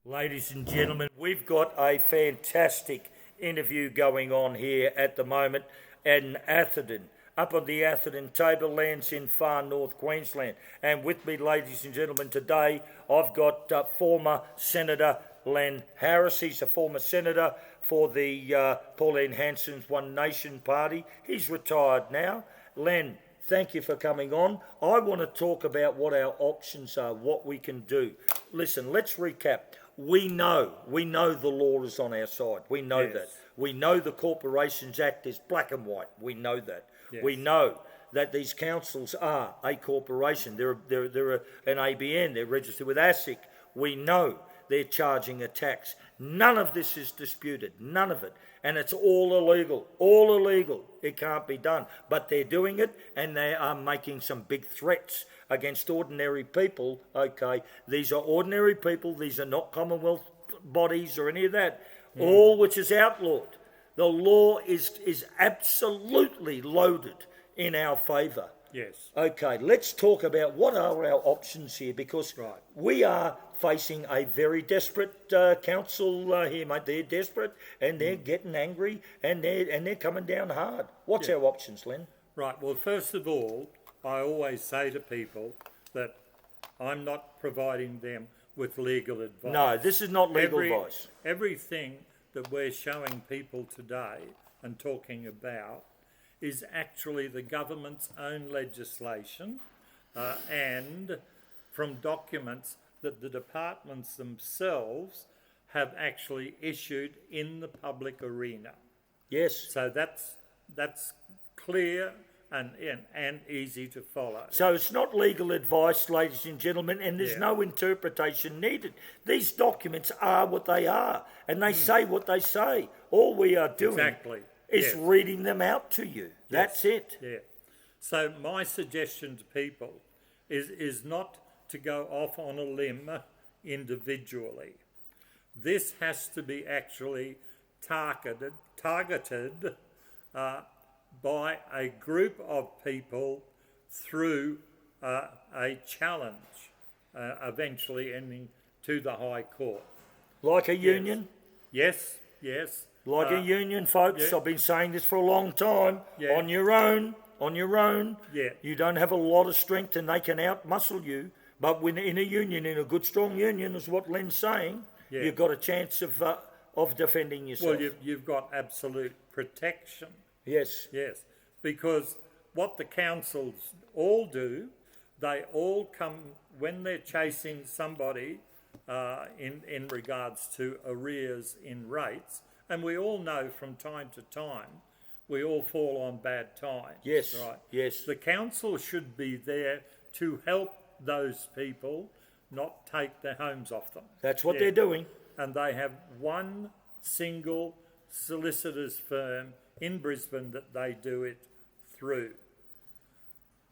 Ladies and gentlemen, we've got a fantastic interview going on here at the moment in Atherton, up on the Atherton Tablelands in far north Queensland. And with me, ladies and gentlemen, today I've got former Senator Len Harris. He's a former senator for the Pauline Hanson's One Nation Party. He's retired now. Len, thank you for coming on. I want to talk about what our options are, what we can do. Listen, let's recap. We know the law is on our side. We know that. We know the Corporations Act is black and white. We know that. Yes. We know that these councils are a corporation. They're an ABN. They're registered with ASIC. We know they're charging a tax. None of this is disputed. None of it. And it's all illegal. All illegal. It can't be done. But they're doing it, and they are making some big threats against ordinary people. Okay, these are ordinary people. These are not Commonwealth bodies or any of that. All which is outlawed. The law is absolutely loaded in our favour. Yes. Okay, let's talk about what are our options here, because we are facing a very desperate council here, mate. They're desperate and they're getting angry and they're coming down hard. What's our options, Len? Right. Well, first of all, I always say to people that I'm not providing them with legal advice. No, this is not legal advice. Everything that we're showing people today and talking about is actually the government's own legislation and from documents that the departments themselves have actually issued in the public arena. Yes. So that's clear and easy to follow. So it's not legal advice, ladies and gentlemen, and there's no interpretation needed. These documents are what they are, and they say what they say. All we are doing is reading them out to you. That's it. Yeah. So my suggestion to people is not to go off on a limb individually. This has to be actually targeted by a group of people through a challenge, eventually ending to the High Court. Like a union? Yes. Like a union, folks. I've been saying this for a long time. On your own. You don't have a lot of strength and they can out-muscle you. But when in a union, in a good, strong union, is what Len's saying, you've got a chance of defending yourself. Well, you've got absolute protection. Yes. Because what the councils all do, they all come, when they're chasing somebody in regards to arrears in rates, and we all know from time to time, we all fall on bad times. Yes, right? Yes. The council should be there to help those people, not take their homes off them. That's what they're doing. And they have one single solicitor's firm in Brisbane that they do it through.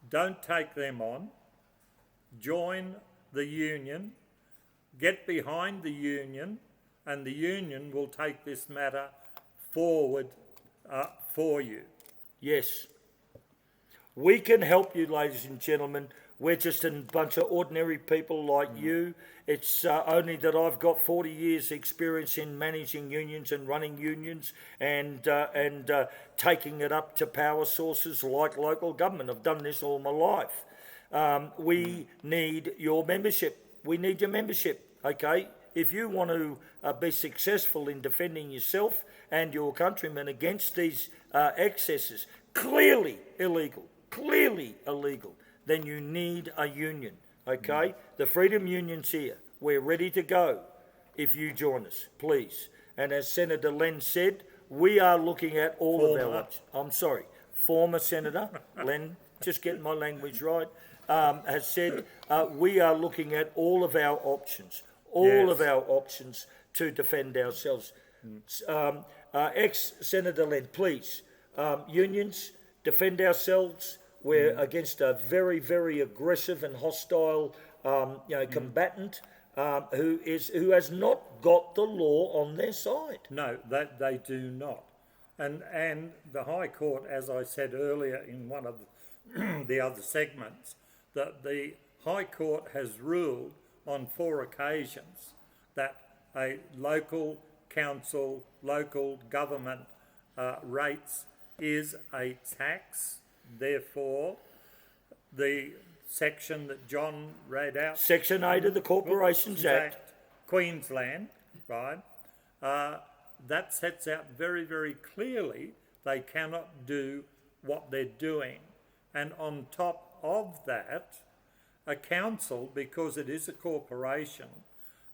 Don't take them on. Join the union. Get behind the union, and the union will take this matter forward for you. Yes. We can help you, ladies and gentlemen. We're just a bunch of ordinary people like you. It's only that I've got 40 years experience in managing unions and running unions and taking it up to power sources like local government. I've done this all my life. We need your membership. We need your membership, okay? If you want to be successful in defending yourself and your countrymen against these excesses, clearly illegal, then you need a union, okay? The Freedom Union's here. We're ready to go if you join us, please. And as Senator Len said, we are looking at all of our... I'm sorry, former Senator Len, just getting my language right, has said we are looking at all of our options, of our options to defend ourselves. Ex-Senator Len, please, unions, defend ourselves. We're against a very, very aggressive and hostile, combatant who has not got the law on their side. No, they do not. And the High Court, as I said earlier in one of the other segments, that the High Court has ruled on 4 occasions that a local council, local government rates is a tax. Therefore, the section that John read out, Section 8 of the Corporations Act. Queensland, right, that sets out very, very clearly they cannot do what they're doing. And on top of that, a council, because it is a corporation,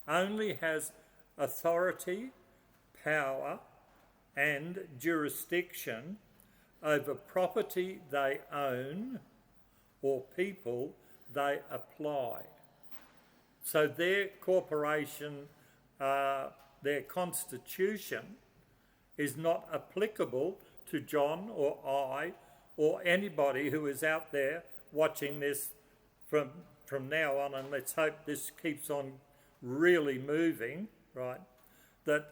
only has authority, power and jurisdiction over property they own or people they apply. So their corporation, their constitution is not applicable to John or I or anybody who is out there watching this from now on, and let's hope this keeps on really moving, right, that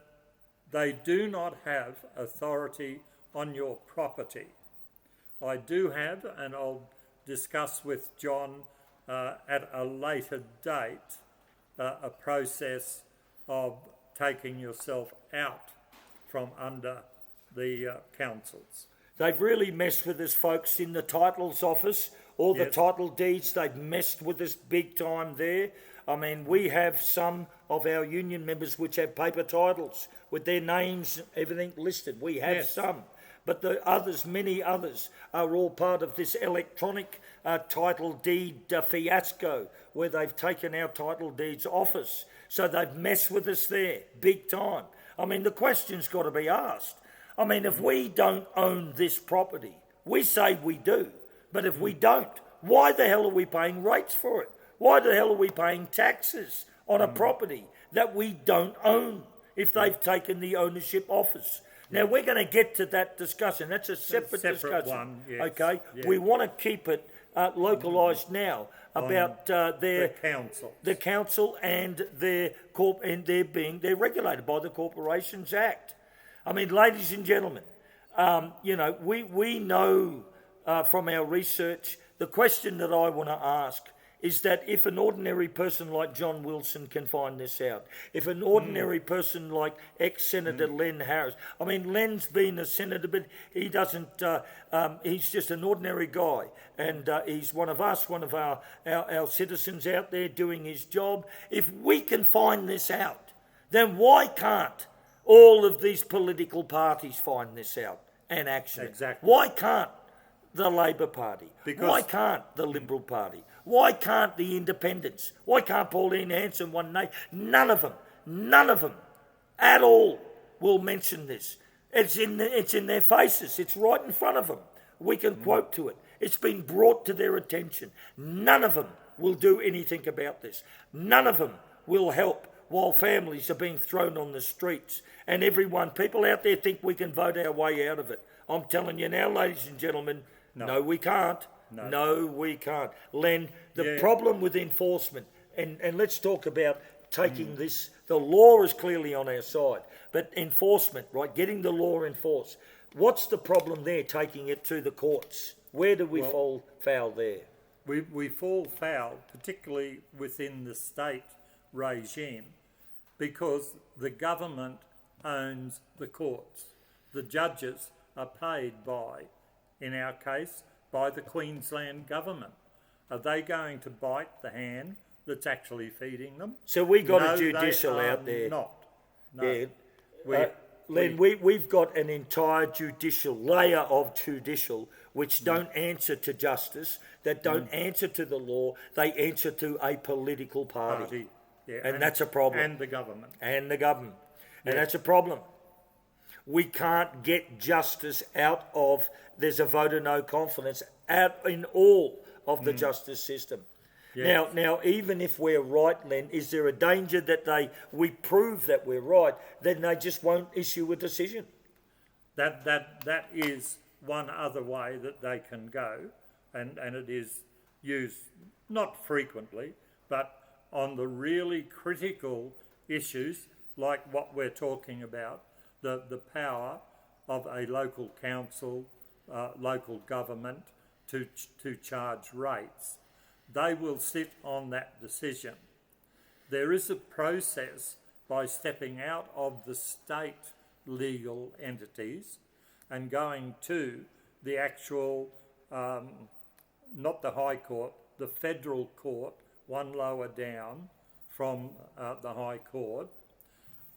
they do not have authority on your property. I do have, and I'll discuss with John at a later date, a process of taking yourself out from under the councils. They've really messed with us, folks, in the titles office, all the title deeds. They've messed with us big time there. I mean, we have some of our union members which have paper titles with their names, everything listed. We have some. But the others, many others, are all part of this electronic title deed fiasco where they've taken our title deeds off us. So they've messed with us there, big time. I mean, the question's got to be asked. I mean, if we don't own this property, we say we do, but if we don't, why the hell are we paying rates for it? Why the hell are we paying taxes on a property that we don't own if they've taken the ownership off us? Now, we're going to get to that discussion. That's a separate discussion. One, yes. Okay? Yes. We want to keep it localised now about the council and they're regulated by the Corporations Act. I mean, ladies and gentlemen, we know from our research, the question that I want to ask is that if an ordinary person like John Wilson can find this out, if an ordinary person like ex-Senator Len Harris, I mean, Len's been a senator, but he doesn't, he's just an ordinary guy, and he's one of us, one of our citizens out there doing his job. If we can find this out, then why can't all of these political parties find this out and action? Exactly. Why can't the Labor Party? Why can't the Liberal Party? Why can't the Independents? Why can't Pauline Hanson, One Nation? None of them at all will mention this. It's in their faces. It's right in front of them. We can quote to it. It's been brought to their attention. None of them will do anything about this. None of them will help while families are being thrown on the streets. And people out there think we can vote our way out of it. I'm telling you now, ladies and gentlemen, no we can't. No, we can't. Len, the problem with enforcement, and let's talk about taking this, the law is clearly on our side, but enforcement, right, getting the law enforced. What's the problem there, taking it to the courts? Where do we fall foul there? We fall foul, particularly within the state regime, because the government owns the courts. The judges are paid by, in our case, by the Queensland government. Are they going to bite the hand that's actually feeding them? So we got a judicial out there. No. Len, we've got an entire layer of judicial which don't answer to justice, that don't answer to the law, they answer to a political party. Yeah, and that's a problem. And the government. And that's a problem. We can't get justice out of, there's a vote of no confidence in all of the justice system. Yes. Now, even if we're right, Len, is there a danger that we prove that we're right, then they just won't issue a decision? That is one other way that they can go, and it is used not frequently, but on the really critical issues like what we're talking about, the power of a local council, local government to charge rates. They will sit on that decision. There is a process by stepping out of the state legal entities and going to the actual, not the High Court, the federal court, one lower down from the High Court,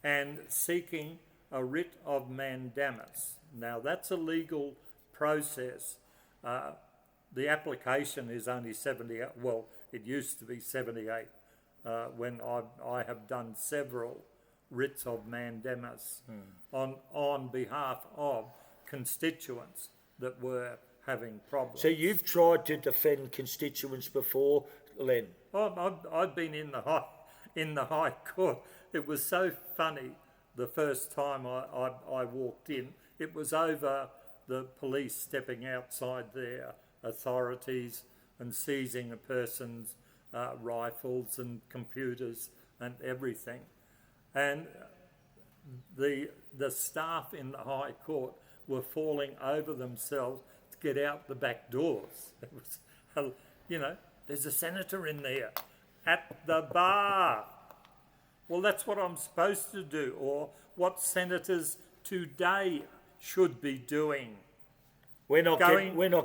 and seeking a writ of mandamus. Now that's a legal process. The application is only 78, well, it used to be 78 when I have done several writs of mandamus on behalf of constituents that were having problems. So you've tried to defend constituents before, Len? I've been in the High Court. It was so funny the first time I walked in. It was over the police stepping outside their authorities and seizing a person's rifles and computers and everything. And the staff in the High Court were falling over themselves to get out the back doors. It was, there's a senator in there at the bar. Well, that's what I'm supposed to do, or what senators today should be doing. We're not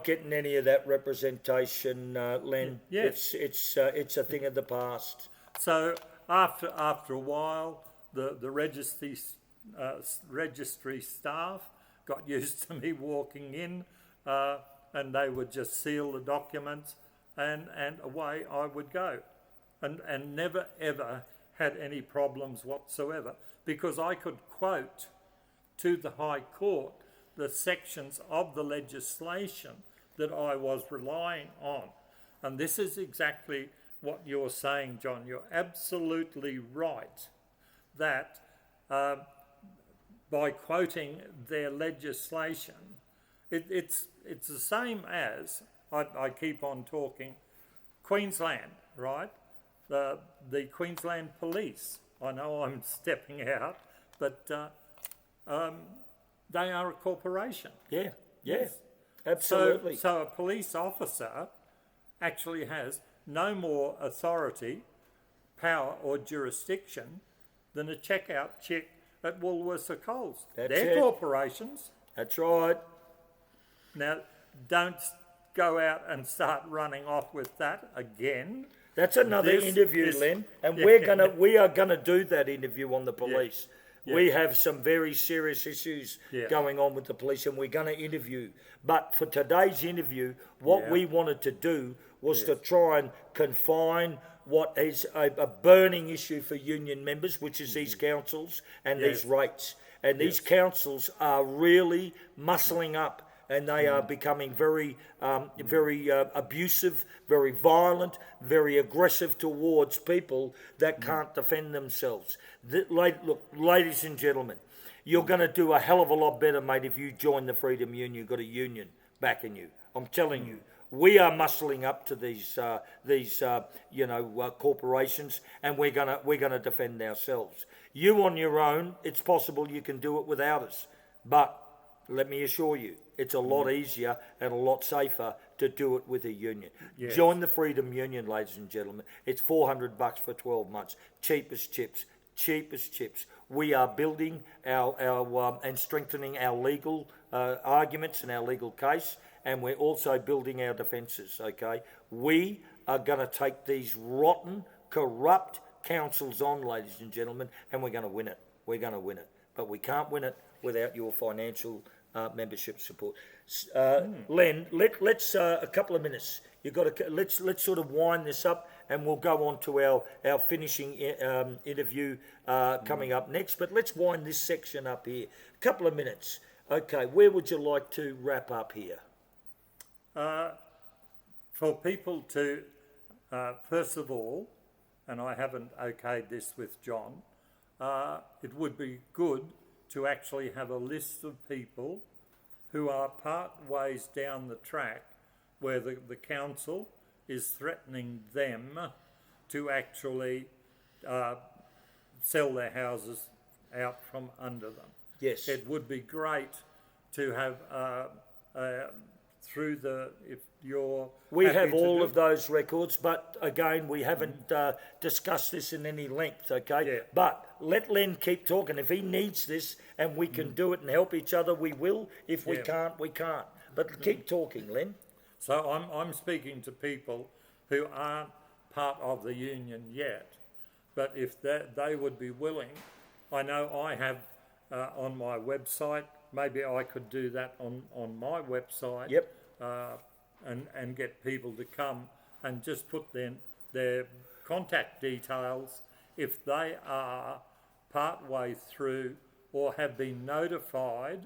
getting any of that representation, Len. Yes. It's a thing of the past. So after a while, the registry staff got used to me walking in, and they would just seal the documents, and away I would go, and never ever had any problems whatsoever, because I could quote to the High Court the sections of the legislation that I was relying on. And this is exactly what you're saying, John. You're absolutely right that by quoting their legislation, it's the same as, I keep on talking, Queensland, right? The Queensland Police. I know I'm stepping out, but they are a corporation. Yeah, Yes. absolutely. So a police officer actually has no more authority, power or jurisdiction than a checkout chick at Woolworths or Coles. They're corporations. That's right. Now, don't go out and start running off with that again. That's another interview, Len, and we are gonna do that interview on the police. Yeah. We have some very serious issues going on with the police, and we're going to interview. But for today's interview, what we wanted to do was to try and confine what is a burning issue for union members, which is these councils and these rates. And these councils are really muscling up, and they are becoming very abusive, very violent, very aggressive towards people that can't defend themselves. Look, ladies and gentlemen, you're going to do a hell of a lot better, mate, if you join the Freedom Union. You've got a union backing you. I'm telling you. We are muscling up to these corporations, and we're gonna defend ourselves. You on your own, it's possible you can do it without us, but let me assure you, it's a lot easier and a lot safer to do it with a union. Yes. Join the Freedom Union, ladies and gentlemen. It's $400 for 12 months. Cheapest chips. We are building our and strengthening our legal arguments and our legal case, and we're also building our defences, okay? We are going to take these rotten, corrupt councils on, ladies and gentlemen, and we're going to win it. We're going to win it. But we can't win it without your financial membership support. Len, let's a couple of minutes. Let's sort of wind this up, and we'll go on to our finishing interview coming up next. But let's wind this section up here. A couple of minutes. Okay, where would you like to wrap up here? For people to, first of all, and I haven't okayed this with John, it would be good to actually have a list of people who are part ways down the track where the council is threatening them to actually sell their houses out from under them. Yes. It would be great to have through if you're We happy have to all do of those records, but again, we haven't discussed this in any length, okay? Yeah. But let Len keep talking. If he needs this and we can do it and help each other, we will. If we Yeah. can't, we can't. But keep talking, Len. So I'm speaking to people who aren't part of the union yet, but if they would be willing, I know I have on my website, maybe I could do that on my website. Yep. And get people to come and just put their contact details if they are part way through or have been notified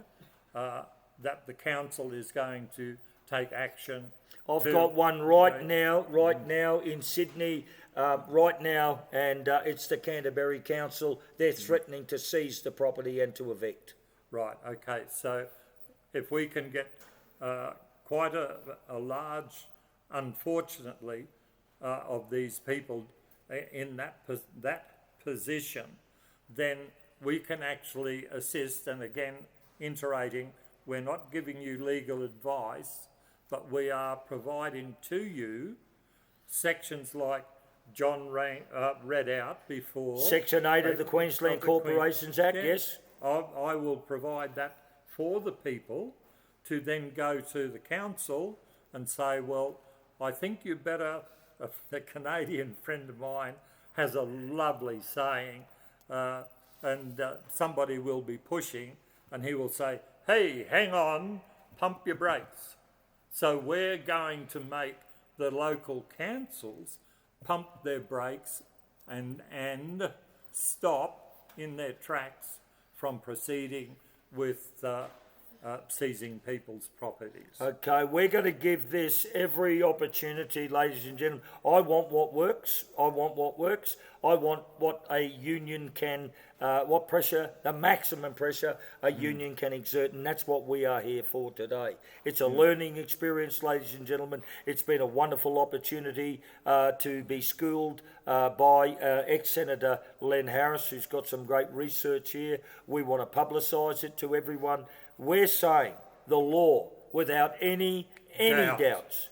that the council is going to take action. I've got one right now in Sydney, right now, and it's the Canterbury Council. They're threatening to seize the property and to evict. Right, okay, so if we can get quite a large, unfortunately, of these people in that position, then we can actually assist. And again, iterating, we're not giving you legal advice, but we are providing to you sections like John read out before. Section 8 of the Queensland Corporations Act, yes? I will provide that for the people to then go to the council and say, well, I think you better, a Canadian friend of mine has a lovely saying, and somebody will be pushing and he will say, hey, hang on, pump your brakes. So we're going to make the local councils pump their brakes and stop in their tracks from proceeding with seizing people's properties. Okay, we're going to give this every opportunity, ladies and gentlemen. I want what works. I want what works. I want what a union can, what pressure, the maximum pressure a union can exert, and that's what we are here for today. It's a learning experience, ladies and gentlemen. It's been a wonderful opportunity to be schooled by ex-Senator Len Harris, who's got some great research here. We want to publicise it to everyone. We're saying the law, without any doubts,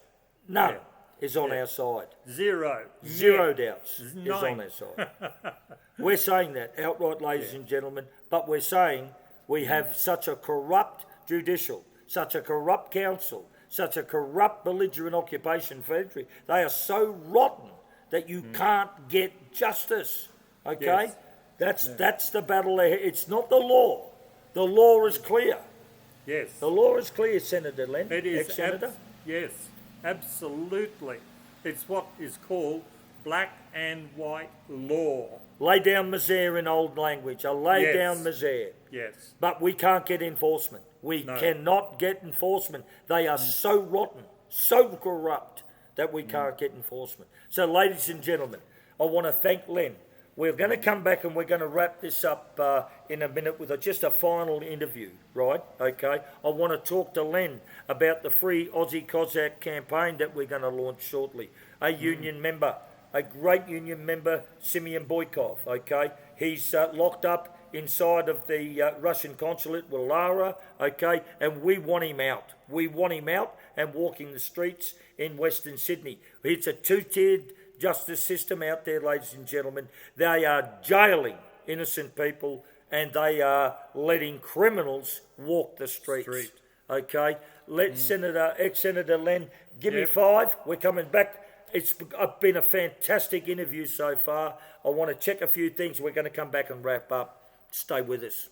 none, is on our side. Zero Doubts is on our side. We're saying that outright, ladies and gentlemen, but we're saying we have such a corrupt judicial, such a corrupt council, such a corrupt belligerent occupation federally. They are so rotten that you can't get justice. Okay? Yes. That's the battle ahead. It's not the law. The law is clear. Yes. The law is clear, Senator Len. It is. Ex-Senator. Yes, absolutely. It's what is called black and white law. Lay down misere in old language. A lay down misere. Yes. But we can't get enforcement. We cannot get enforcement. They are so rotten, so corrupt that we can't get enforcement. So, ladies and gentlemen, I want to thank Len. We're going to come back and we're going to wrap this up in a minute with just a final interview, right? Okay. I want to talk to Len about the Free Aussie Cossack campaign that we're going to launch shortly. A union member, a great union member, Simeon Boykov, okay? He's locked up inside of the Russian consulate with Lara, okay? And we want him out. We want him out and walking the streets in Western Sydney. It's a two-tiered justice system out there, ladies and gentlemen. They are jailing innocent people and they are letting criminals walk the streets. Okay? Let ex-Senator Len, give me 5. We're coming back. It's been a fantastic interview so far. I want to check a few things. We're going to come back and wrap up. Stay with us.